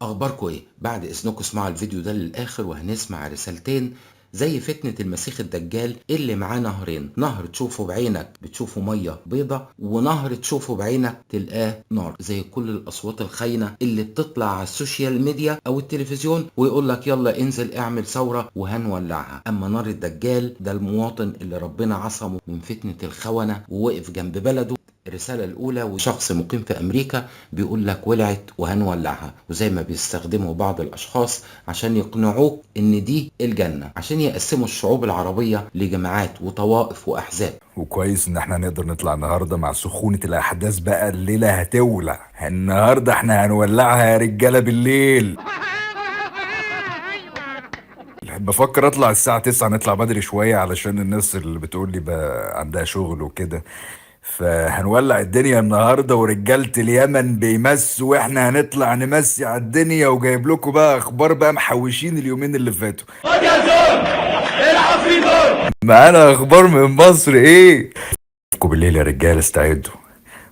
اخباركم ايه؟ بعد اذنكم اسمعوا الفيديو ده للاخر وهنسمع رسالتين زي فتنة المسيح الدجال اللي معاه نهرين، نهر تشوفه بعينك بتشوفه مية بيضة، ونهر تشوفه بعينك تلقاه نار، زي كل الاصوات الخاينة اللي بتطلع على السوشيال ميديا او التلفزيون ويقول لك يلا انزل اعمل ثورة وهنولعها. اما نار الدجال ده المواطن اللي ربنا عصمه من فتنة الخونة ووقف جنب بلده. الرسالة الأولى وشخص مقيم في أمريكا بيقول لك ولعت وهنولعها، وزي ما بيستخدموا بعض الأشخاص عشان يقنعوك إن دي الجنة، عشان يقسموا الشعوب العربية لجماعات وطوائف وأحزاب. وكويس ان احنا نقدر نطلع النهارده مع سخونة الاحداث. بقى الليلة هتولع النهارده، احنا هنولعها يا رجالة بالليل. بفكر اطلع الساعة 9، نطلع بدري شوية علشان الناس اللي بتقول لي بقى عندها شغل وكده. فهنولع الدنيا النهارده ورجالة اليمن بيمسوا، واحنا هنطلع نمسي على الدنيا. وجايب لكم بقى اخبار بقى محوشين اليومين اللي فاتوا. خد يا زول، العب في دول. معانا اخبار من مصر ايه؟ اشوفكم بالليل يا رجاله، استعدوا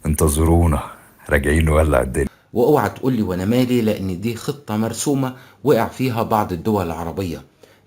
انتظرونا، راجعين نولع الدنيا. واوعى تقول لي وانا مالي، لان دي خطة مرسومة وقع فيها بعض الدول العربية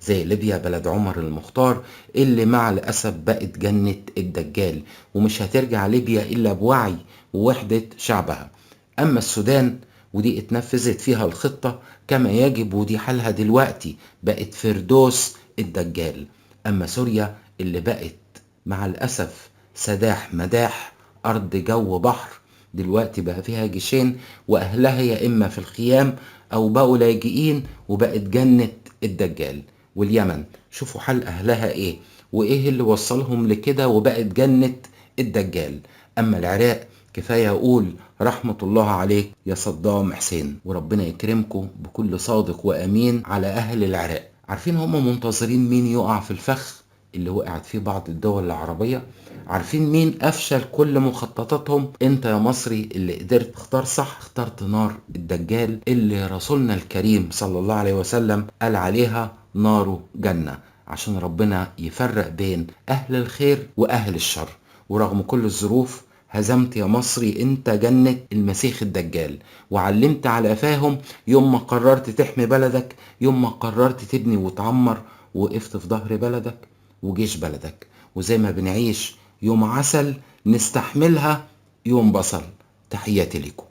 زي ليبيا بلد عمر المختار اللي مع الأسف بقت جنة الدجال، ومش هترجع ليبيا إلا بوعي ووحدة شعبها. أما السودان ودي اتنفذت فيها الخطة كما يجب ودي حالها دلوقتي، بقت فردوس الدجال. أما سوريا اللي بقت مع الأسف سداح مداح، أرض جو بحر، دلوقتي بقى فيها جيشين وأهلها يا إما في الخيام أو بقوا لاجئين وبقت جنة الدجال. واليمن شوفوا حال أهلها إيه وإيه اللي وصلهم لكده وبقت جنة الدجال. أما العراق كفاية أقول رحمة الله عليك يا صدام حسين، وربنا يكرمكم بكل صادق وأمين على أهل العراق. عارفين هم منتظرين مين يقع في الفخ اللي وقعت فيه بعض الدول العربية؟ عارفين مين أفشل كل مخططاتهم؟ انت يا مصري اللي قدرت تختار صح، اخترت نار الدجال اللي رسولنا الكريم صلى الله عليه وسلم قال عليها نار جنة، عشان ربنا يفرق بين أهل الخير وأهل الشر. ورغم كل الظروف هزمت يا مصري انت جنة المسيح الدجال، وعلمت على قفاهم يوم ما قررت تحمي بلدك، يوم ما قررت تبني وتعمر، وقفت في ظهر بلدك وجيش بلدك. وزي ما بنعيش يوم عسل نستحملها يوم بصل. تحياتي لكم.